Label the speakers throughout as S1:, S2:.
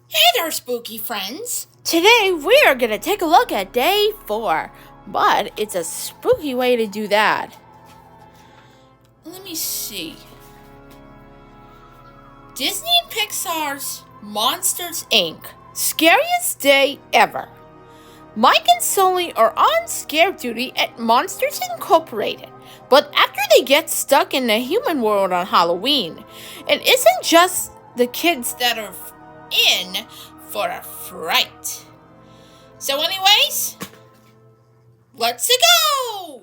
S1: Hey there, spooky friends!
S2: Today we are going to take a look at day 4, but it's a spooky way to do that.
S1: Let me see. Disney and Pixar's Monsters, Inc.
S2: Scariest day ever. Mike and Sully are on scare duty at Monsters Incorporated, but after they get stuck in the human world on Halloween, it isn't just the kids
S1: that are in for a fright. So anyways, let's go!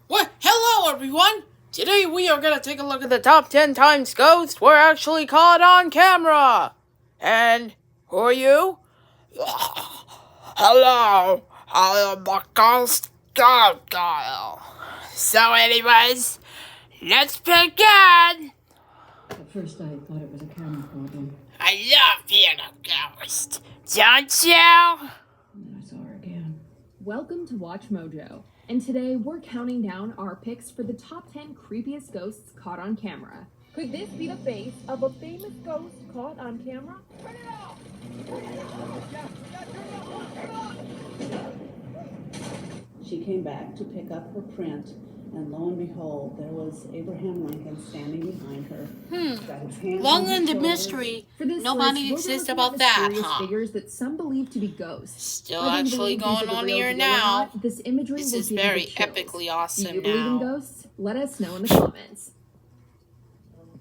S2: Well, hello everyone! Today we are going to take a look at the top 10 times ghosts were actually caught on camera. And who are you? Hello, I am the ghost Gargoyle. So anyways, let's begin!
S3: At first I thought it was a camera problem.
S2: I love being a ghost, don't you?
S3: And then I saw her again.
S4: Welcome to Watch Mojo, and today we're counting down our picks for the top 10 creepiest ghosts caught on camera. Could this be the face of a famous ghost caught on camera? Turn it off! Turn it off! Turn it off!
S3: She came back to pick up her print, and lo and behold, there was Abraham Lincoln standing behind her. Got his hands
S1: Long
S3: on his
S1: in the
S3: shoulders.
S1: mystery.
S4: For this
S1: Nobody
S4: list,
S1: exists
S4: we're looking
S1: about
S4: at
S1: that,
S4: mysterious
S1: huh?
S4: figures that some believe to be ghosts.
S1: Still
S4: Whether you
S1: actually
S4: believe these
S1: going
S4: are the
S1: on
S4: real
S1: here
S4: deal or
S1: now.
S4: not, this imagery
S1: This
S4: will
S1: is
S4: give you
S1: very
S4: the chills.
S1: epically
S4: Do you
S1: awesome
S4: believe in
S1: now.
S4: ghosts? Let us know in the comments.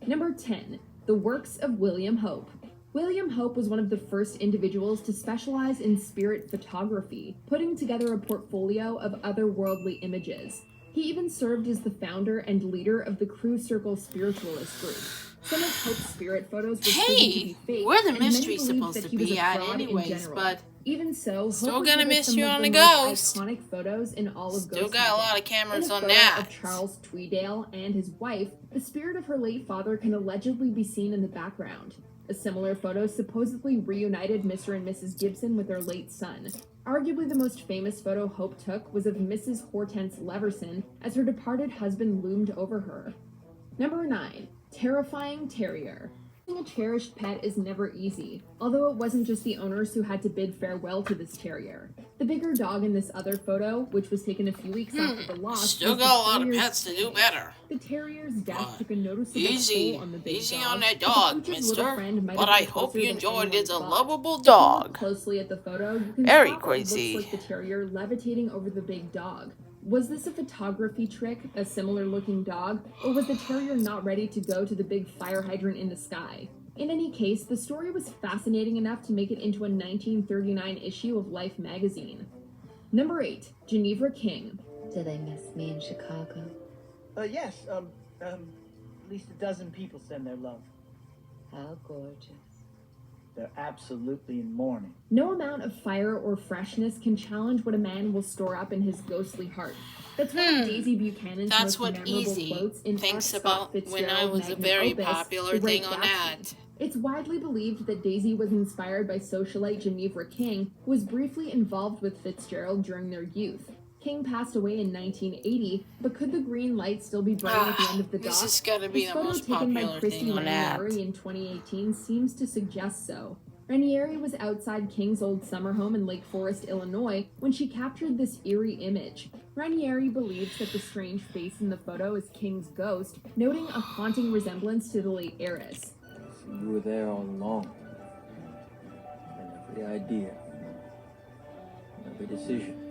S4: Number 10. The works of William Hope. William Hope was one of the first individuals to specialize in spirit photography, putting together a portfolio of otherworldly images. He even served as the founder and leader of the Crew Circle Spiritualist group. Some of Hope's spirit photos were proven to be fake,
S1: where the
S4: and many
S1: mystery's
S4: believed
S1: supposed
S4: that
S1: to
S4: he was
S1: be
S4: a
S1: at
S4: fraud in
S1: anyways,
S4: general.
S1: but
S4: Even so,
S1: still
S4: Hope
S1: gonna
S4: was
S1: miss
S4: some
S1: you
S4: of
S1: on
S4: the
S1: the
S4: most
S1: ghost.
S4: iconic photos in all of
S1: Still
S4: ghost
S1: got a lot
S4: hunting.
S1: of cameras
S4: In a
S1: on
S4: photo
S1: that.
S4: of Charles Tweedale and his wife, the spirit of her late father can allegedly be seen in the background. A similar photo supposedly reunited Mr. and Mrs. Gibson with their late son. Arguably the most famous photo Hope took was of Mrs. Hortense Leverson as her departed husband loomed over her. Number 9. Terrifying Terrier. Being a cherished pet is never easy, although it wasn't just the owners who had to bid farewell to this terrier. The bigger dog in this other photo, which was taken a few weeks after the loss,
S1: Still
S4: was the
S1: got a lot of
S4: terrier's
S1: pets to do
S4: playmate.
S1: better.
S4: The terrier's death
S1: But
S4: took a noticeable
S1: Easy,
S4: toll on the big
S1: easy
S4: dog,
S1: on that
S4: but the
S1: dog,
S4: creature's little
S1: mister.
S4: friend might
S1: But
S4: have
S1: I
S4: been
S1: hope
S4: closer
S1: you
S4: than
S1: enjoyed
S4: anyone
S1: it. It's a
S4: thought.
S1: lovable
S4: If you look
S1: dog.
S4: closely at the photo, you can
S2: Very
S4: spot what
S2: crazy.
S4: looks like the terrier levitating over the big dog. Was this a photography trick, a similar looking dog, or was the terrier not ready to go to the big fire hydrant in the sky? In any case, the story was fascinating enough to make it into a 1939 issue of Life magazine. Number 8. Geneva King.
S5: Do they miss me in Chicago? Yes, at least a dozen people send their love.
S6: How gorgeous.
S5: They're absolutely in mourning.
S4: No amount of fire or freshness can challenge what a man will store up in his ghostly heart. That's one of Daisy Buchanan's
S2: That's
S4: most
S2: what
S4: memorable
S2: Easy
S4: quotes in
S2: thinks
S4: F.
S2: about
S4: Scott
S2: when I
S4: Fitzgerald's
S2: was a
S4: magnum
S2: very
S4: opus,
S2: popular
S4: The Great
S2: thing on
S4: Gatsby.
S2: that.
S4: It's widely believed that Daisy was inspired by socialite Genevra King, who was briefly involved with Fitzgerald during their youth. King passed away in 1980, but could the green light still be bright at the end of the dock?
S2: This is gotta be
S4: This
S2: the
S4: photo
S2: most
S4: taken by
S2: popular
S4: Christy
S2: thing on that.
S4: Ranieri in 2018 seems to suggest so. Ranieri was outside King's old summer home in Lake Forest, Illinois, when she captured this eerie image. Ranieri believes that the strange face in the photo is King's ghost, noting a haunting resemblance to the late heiress.
S7: So you were there all along. And every idea, and every decision.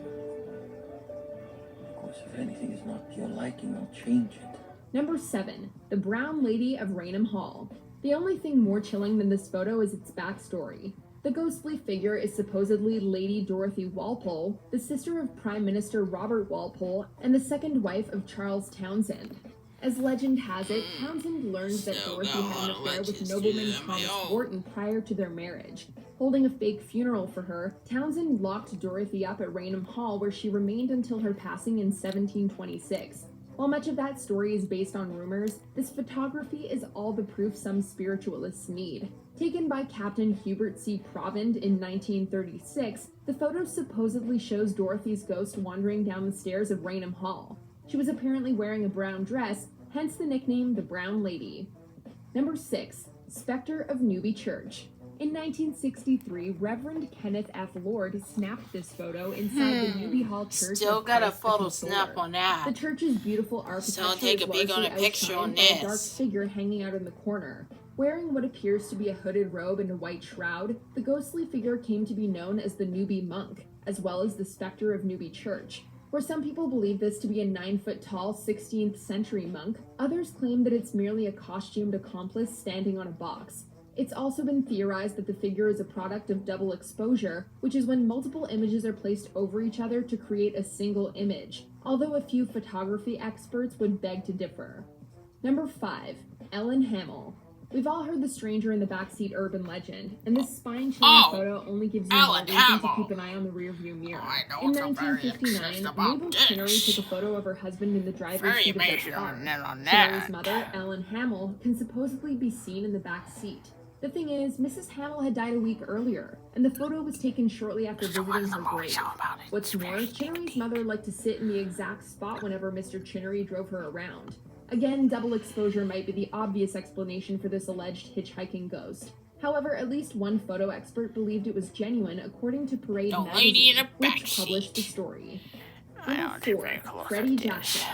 S7: Of course, if anything is not to your liking, I'll change it.
S4: Number 7. The Brown Lady of Raynham Hall. The only thing more chilling than this photo is its backstory. The ghostly figure is supposedly Lady Dorothy Walpole, the sister of Prime Minister Robert Walpole and the second wife of Charles Townshend. As legend has it, Townshend learned that
S2: So
S4: Dorothy
S2: got a
S4: had an
S2: lot of
S4: affair with
S2: legends,
S4: nobleman
S2: yeah,
S4: Thomas
S2: my own.
S4: Wharton prior to their marriage. Holding a fake funeral for her, Townshend locked Dorothy up at Raynham Hall, where she remained until her passing in 1726. While much of that story is based on rumors, this photography is all the proof some spiritualists need. Taken by Captain Hubert C. Provand in 1936, the photo supposedly shows Dorothy's ghost wandering down the stairs of Raynham Hall. She was apparently wearing a brown dress, hence the nickname the Brown Lady. Number 6. Spectre of Newby Church. In 1963, Reverend Kenneth F. Lord snapped this photo inside the Newby Hall Church.
S2: Still
S4: of
S2: got a
S4: Christ the
S2: photo
S4: Consoler.
S2: snap on that.
S4: The church's beautiful architecture
S2: take
S4: is
S2: a peek on
S4: largely
S2: a picture
S4: outshined
S2: on
S4: by a dark
S2: this.
S4: figure hanging out in the corner. Wearing what appears to be a hooded robe and a white shroud, the ghostly figure came to be known as the Newby Monk, as well as the Spectre of Newby Church. Where some people believe this to be a 9-foot-tall 16th century monk, others claim that it's merely a costumed accomplice standing on a box. It's also been theorized that the figure is a product of double exposure, which is when multiple images are placed over each other to create a single image, although a few photography experts would beg to differ. Number 5. Ellen Hamill. We've all heard the stranger in the backseat urban legend, and this spine-chilling photo only gives you more
S2: Ellen
S4: reason to
S2: Hamill.
S4: keep an eye on the rearview mirror.
S2: I know
S4: In
S2: it's a very
S4: 1959,
S2: exist about
S4: Mabel
S2: this.
S4: Chenery took a photo of her husband in the driver's
S2: Very
S4: seat of their
S2: amazing
S4: car.
S2: on
S4: Chenery's
S2: that.
S4: mother, Ellen Hamill, can supposedly be seen in the back seat. The thing is, Mrs. Hamill had died a week earlier, and the photo was taken shortly after visiting her grave. What's more, Chenery's mother liked to sit in the exact spot whenever Mr. Chenery drove her around. Again, double exposure might be the obvious explanation for this alleged hitchhiking ghost. However, at least one photo expert believed it was genuine, according to Parade
S2: The
S4: magazine,
S2: lady in a
S4: which published the
S2: backseat.
S4: story.
S2: I
S4: Number
S2: don't take
S4: 4.
S2: very close
S4: Freddie
S2: at this.
S4: Jackson.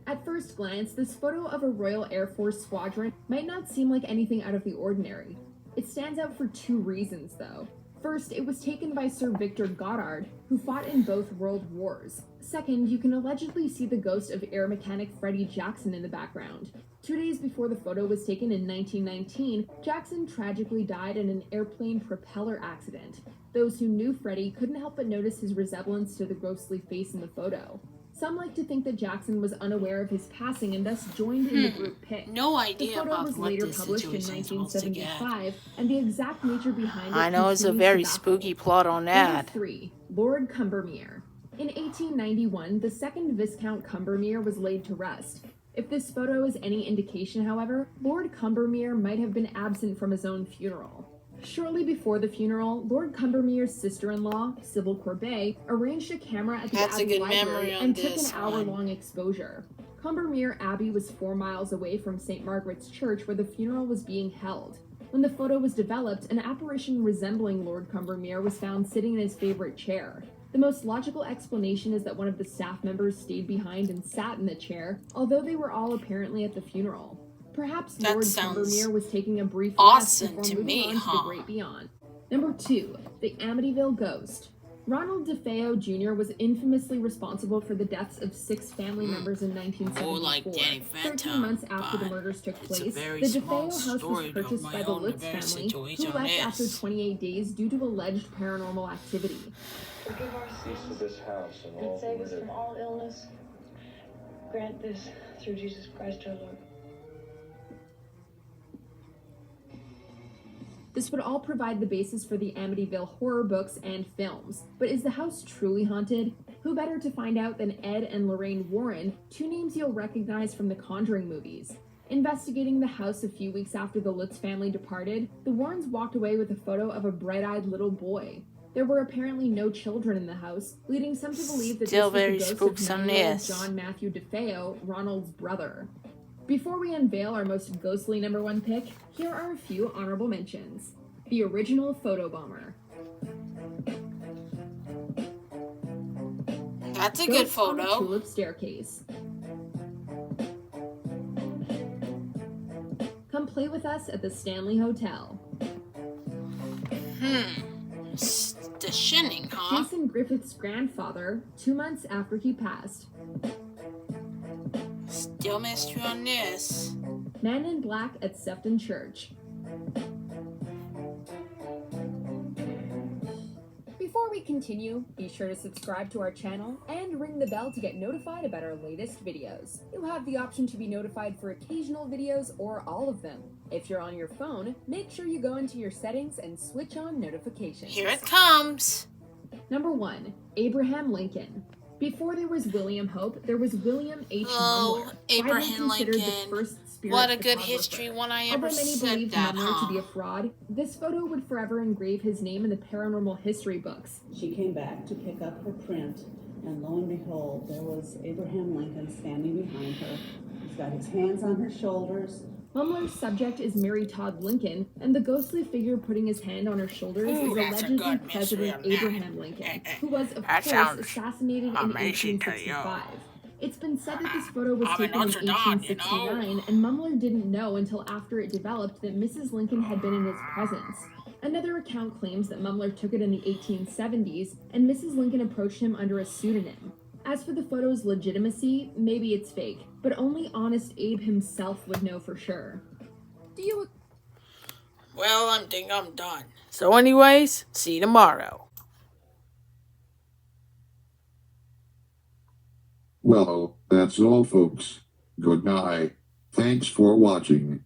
S4: At first glance, this photo of a Royal Air Force squadron might not seem like anything out of the ordinary. It stands out for 2 reasons, though. First, it was taken by Sir Victor Goddard, who fought in both World Wars. Second, you can allegedly see the ghost of air mechanic Freddie Jackson in the background. 2 days before the photo was taken in 1919, Jackson tragically died in an airplane propeller accident. Those who knew Freddie couldn't help but notice his resemblance to the ghostly face in the photo. Some like to think that Jackson was unaware of his passing and thus joined in the group pic.
S2: No
S4: The
S2: idea
S4: photo
S2: about
S4: was
S2: what
S4: later
S2: this
S4: published in
S2: situation is supposed to get.
S4: 1975, and the exact nature behind it
S2: I know it's a
S4: continues
S2: very
S4: to baffle.
S2: spooky plot on
S4: Number
S2: that.
S4: 3. Lord Combermere. In 1891, the second Viscount Combermere was laid to rest. If this photo is any indication, however, Lord Combermere might have been absent from his own funeral. Shortly before the funeral, Lord Combermere's sister-in-law, Sybil Corbet, arranged a camera at the
S2: That's a
S4: Abbey
S2: good
S4: Library
S2: memory on
S4: and took
S2: this
S4: an
S2: one.
S4: hour-long exposure. Combermere Abbey was 4 miles away from St. Margaret's Church, where the funeral was being held. When the photo was developed, an apparition resembling Lord Combermere was found sitting in his favorite chair. The most logical explanation is that one of the staff members stayed behind and sat in the chair, although they were all apparently at the funeral. Perhaps
S2: That
S4: Lord
S2: sounds
S4: Combermere was taking a brief
S2: awesome
S4: rest
S2: to
S4: before
S2: me,
S4: moving on to
S2: huh?
S4: the great beyond. Number 2. The Amityville Ghost. Ronald DeFeo Jr. was infamously responsible for the deaths of 6 family members in 1974.
S2: More like Danny
S4: 13
S2: Phantom,
S4: months after the
S2: but
S4: murders took
S2: it's a
S4: place,
S2: very
S4: the
S2: small
S4: DeFeo house
S2: story
S4: was purchased
S2: of my
S4: by the
S2: own
S4: Lutz
S2: very
S4: family,
S2: situation
S4: who left after
S2: is.
S4: 28 days due to alleged paranormal activity.
S8: Forgive our
S7: Peace
S8: sins
S7: to this house and all
S8: and save us
S7: who live
S8: from
S7: in it.
S8: all illness. Grant this
S6: through Jesus Christ our Lord.
S4: This would all provide the basis for the Amityville horror books and films. But is the house truly haunted? Who better to find out than Ed and Lorraine Warren, two names you'll recognize from the Conjuring movies. Investigating the house a few weeks after the Lutz family departed, the Warrens walked away with a photo of a bright-eyed little boy. There were apparently no children in the house, leading some to believe that
S2: Still
S4: this
S2: very
S4: was the
S2: spooks
S4: ghost of
S2: on
S4: 9-year-old
S2: this.
S4: John Matthew DeFeo, Ronald's brother. Before we unveil our most ghostly number one pick, here are a few honorable mentions. The original photobomber.
S2: That's a good
S4: Ghost on the
S2: photo.
S4: Tulip Staircase. Come play with us at the Stanley Hotel.
S2: The Shining, huh?
S4: Jason Griffith's grandfather, 2 months after he passed.
S2: Still mystery on this.
S4: Man in Black at Sefton Church. Before we continue, be sure to subscribe to our channel and ring the bell to get notified about our latest videos. You have the option to be notified for occasional videos or all of them. If you're on your phone, make sure you go into your settings and switch on notifications.
S2: Here it comes.
S4: Number 1, Abraham Lincoln. Before there was William Hope, there was William H.
S2: Oh,
S4: Mumler,
S2: Abraham
S4: widely considered
S2: Lincoln.
S4: the first spirit
S2: What a good
S4: photographer.
S2: history one I
S4: Although
S2: ever
S4: many
S2: said
S4: believed
S2: that,
S4: Mumler to be a
S2: huh?
S4: fraud, this photo would forever engrave his name in the paranormal history books.
S3: She came back to pick up her print, and lo and behold, there was Abraham Lincoln standing behind her. He's got his hands on her shoulders.
S4: Mumler's subject is Mary Todd Lincoln, and the ghostly figure putting his hand on her shoulders
S2: Ooh,
S4: is
S2: that's a
S4: allegedly
S2: good mystery
S4: President
S2: on that.
S4: Abraham Lincoln, who was, of
S2: That
S4: course,
S2: sounds
S4: assassinated in
S2: amazing to you.
S4: 1865. It's been said that this photo was
S2: I'm in
S4: taken in
S2: Notre Dame, you know.
S4: 1869, and Mumler didn't know until after it developed that Mrs. Lincoln had been in his presence. Another account claims that Mumler took it in the 1870s, and Mrs. Lincoln approached him under a pseudonym. As for the photo's legitimacy, maybe it's fake, but only honest Abe himself would know for sure. Do you
S2: Well, I think I'm done. So anyways, see you tomorrow.
S8: Well, that's all, folks. Good night. Thanks for watching.